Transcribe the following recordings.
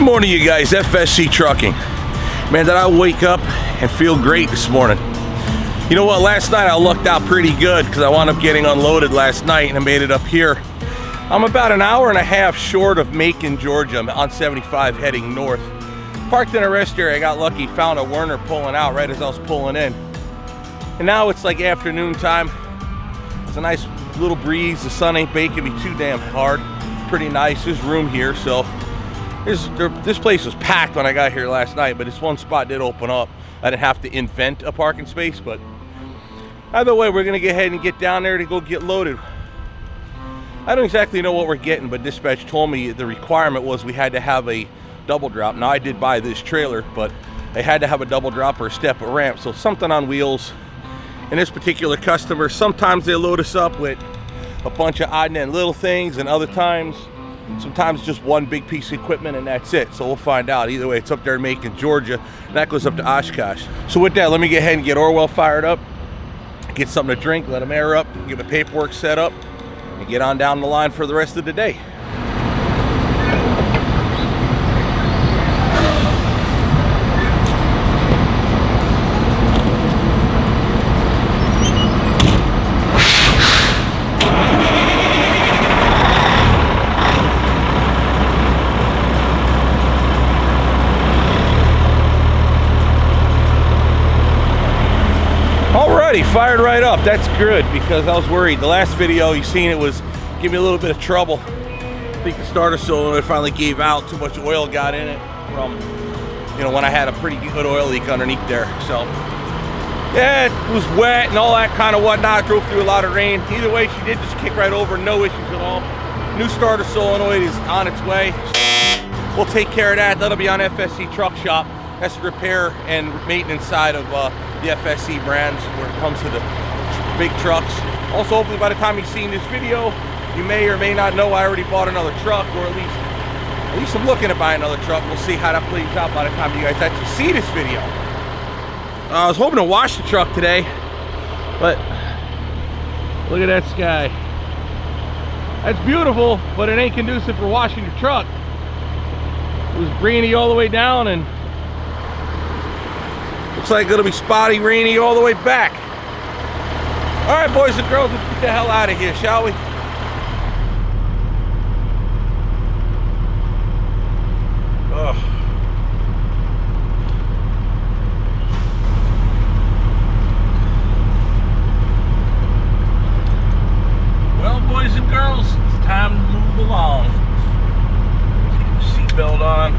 morning, you guys. FSC Trucking. Man, did I wake up and feel great this morning. You know what? Last night I lucked out pretty good because I wound up getting unloaded last night and I made it up here. I'm about an hour and a half short of Macon, Georgia. I'm on 75 heading north. Parked in a rest area. I got lucky, found a Werner pulling out right as I was pulling in. And now it's like afternoon time. It's a nice little breeze. The sun ain't baking me too damn hard. Pretty nice. There's room here, so this place was packed when I got here last night, but this one spot did open up. I didn't have to invent a parking space, but either way, we're gonna go ahead and get down there to go get loaded. I don't exactly know what we're getting, but dispatch told me the requirement was we had to have a double drop. Now, I did buy this trailer, but they had to have a double drop or a step or ramp, so something on wheels. And this particular customer, sometimes they load us up with a bunch of odd and little things, and other times, sometimes just one big piece of equipment and that's it. So we'll find out. Either way, it's up there in Macon, Georgia, and that goes up to Oshkosh. So with that, let me get ahead and get Orwell fired up, get something to drink, let him air up, get the paperwork set up, and get on down the line for the rest of the day. Fired right up. That's good because I was worried. The last video you seen, it was giving me a little bit of trouble. I think the starter cylinder finally gave out. Too much oil got in it from, you know, when I had a pretty good oil leak underneath there. So yeah, it was wet and all that kind of whatnot. Drove through a lot of rain. Either way, she did just kick right over. No issues at all. New starter solenoid is on its way. We'll take care of that. That'll be on FSC Truck Shop. That's the repair and maintenance side of the FSC brands where it comes to the big trucks. Also, hopefully by the time you've seen this video, you may or may not know I already bought another truck, or at least I'm looking to buy another truck. We'll see how that plays out by the time you guys actually see this video. I was hoping to wash the truck today, but look at that sky. That's beautiful, but it ain't conducive for washing your truck. It was rainy all the way down, and looks like it'll be spotty, rainy all the way back. All right, boys and girls, let's get the hell out of here, shall we? Ugh. Well, boys and girls, it's time to move along. Let's get the seatbelt on.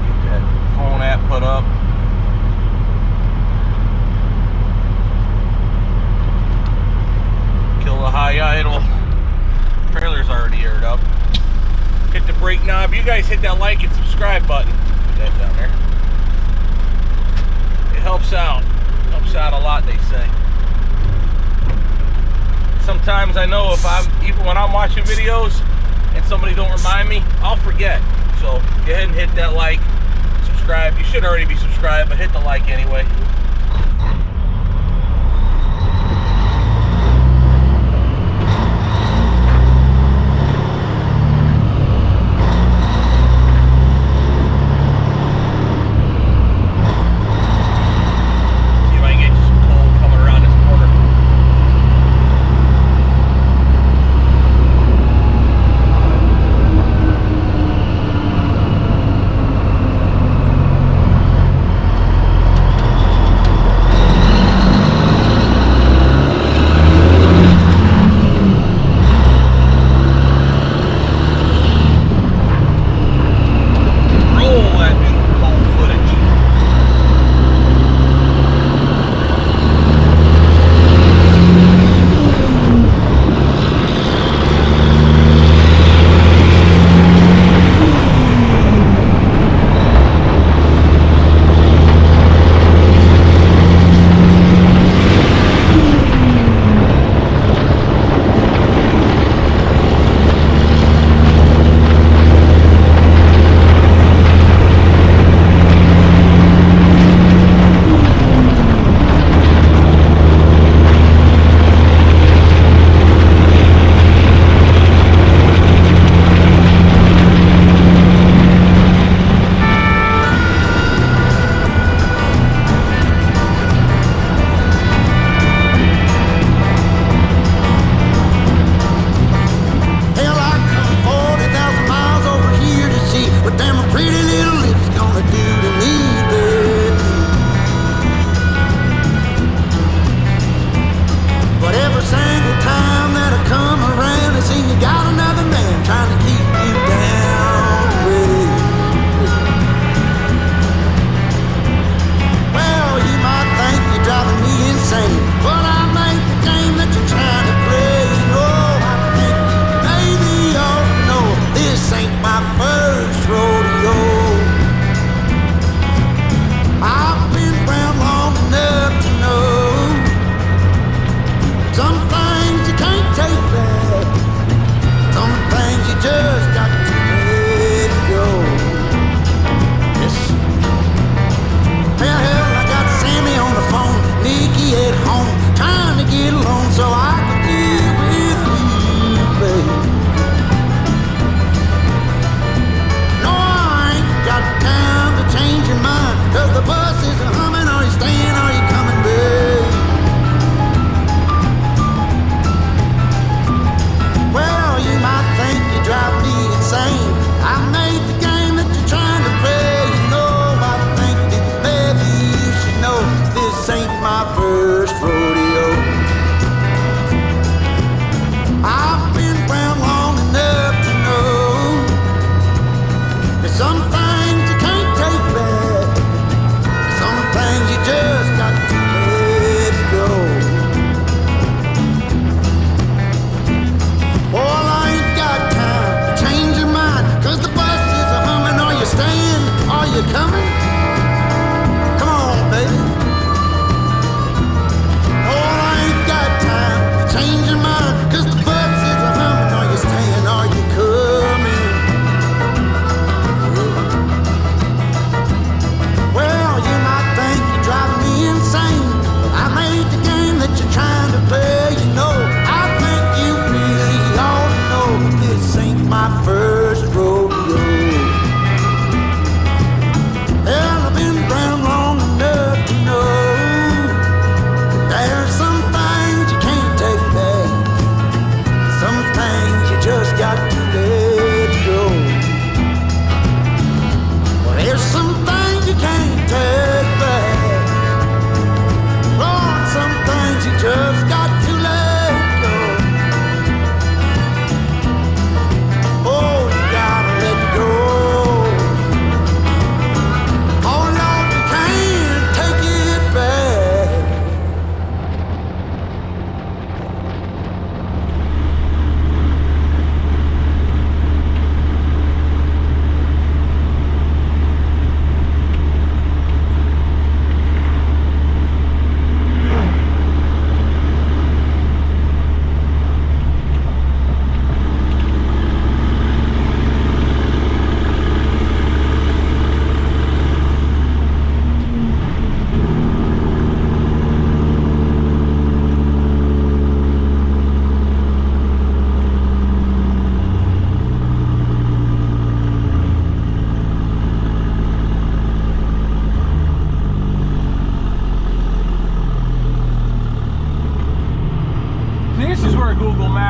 Get that phone app put up. Kill the high idle. Trailer's already aired up. Hit the brake knob. You guys hit that like and subscribe button. Put that down there. It helps out. Helps out a lot, they say. Sometimes I know if even when I'm watching videos and somebody don't remind me, I'll forget. So go ahead and hit that like, subscribe. You should already be subscribed, but hit the like anyway.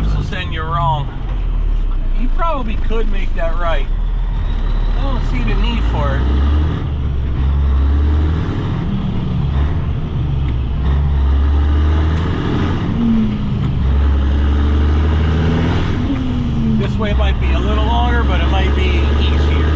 maps will send you wrong. You probably could make that right. I don't see the need for it. This way might be a little longer, but it might be easier.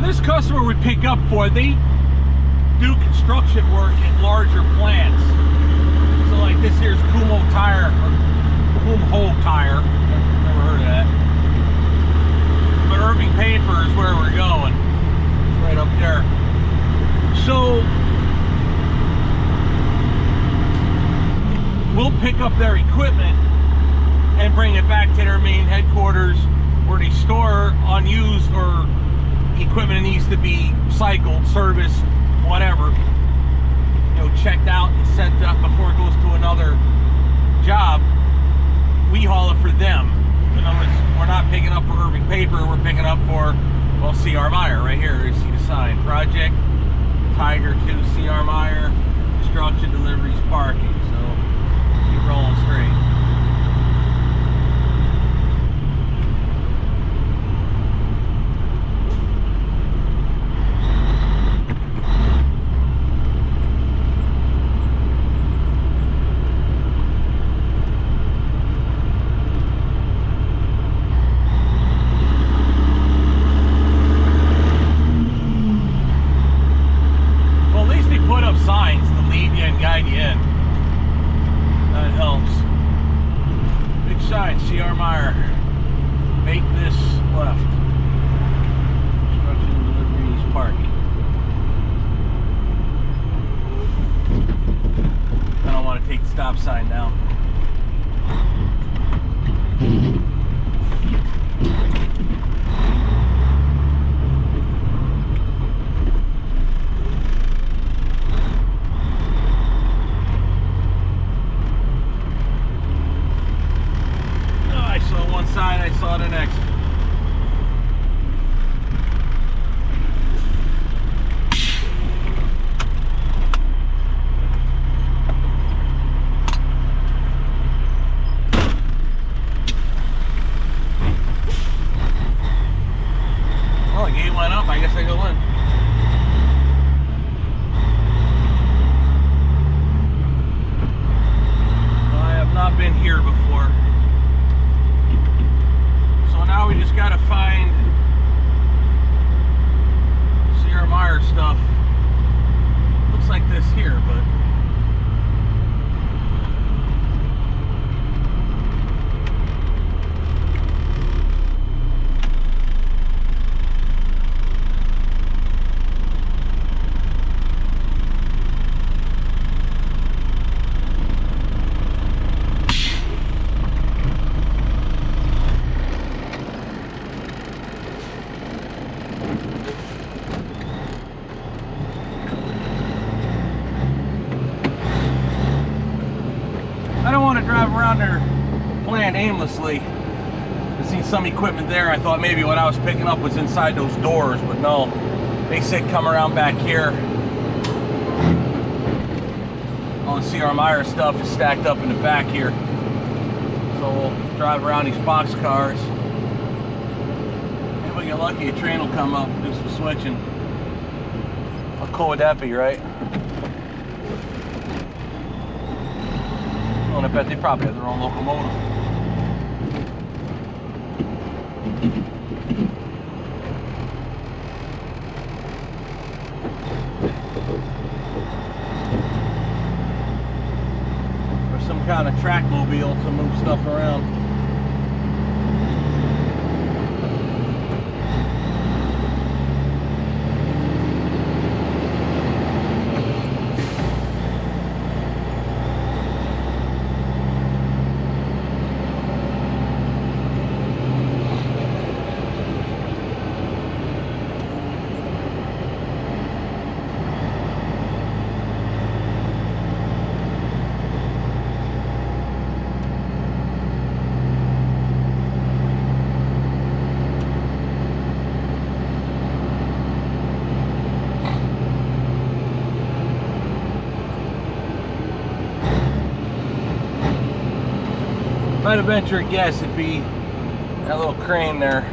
This customer we pick up for, they do construction work at larger plants. So like this here's Kumho Tire, or Kumho Tire, never heard of that. But Irving Paper is where we're going. It's right up there. So we'll pick up their equipment and bring it back to their main headquarters where they store unused or equipment that needs to be cycled, serviced, whatever, you know, checked out and sent up before it goes to another job. We haul it for them. In other words, we're not picking up for Irving Paper, we're picking up for, well, C.R. Meyer right here. You see the sign, Project Tiger 2 C.R. Meyer, construction, deliveries, parking. So keep rolling straight. Signs to lead you and guide you in. That helps. on to the next. Well, the gate went up. I guess I go in. Not been here before, so now we just got to find Sierra Meyer stuff. Looks like this here, but I don't want to drive around their plant aimlessly. I see some equipment there. I thought maybe what I was picking up was inside those doors, but no. They said come around back here. All the Sierra Meyer stuff is stacked up in the back here. So we'll drive around these box cars. If we get lucky, a train will come up and do some switching. How cool would that be, right? And I bet they probably have their own locomotive. Or some kind of track mobile to move stuff around. I'd venture a guess it'd be that little crane there.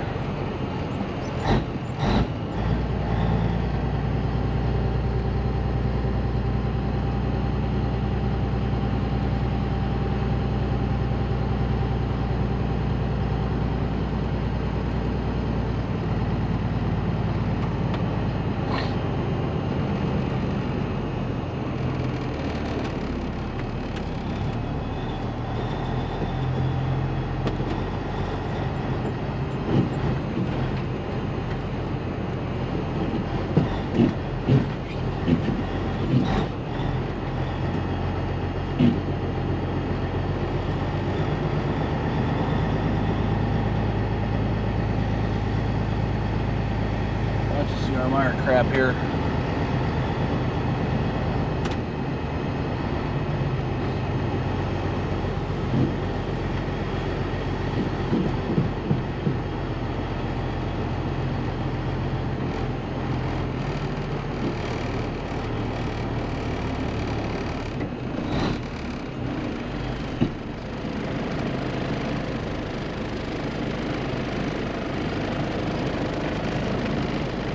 Bunch of Sierra Meyer crap here.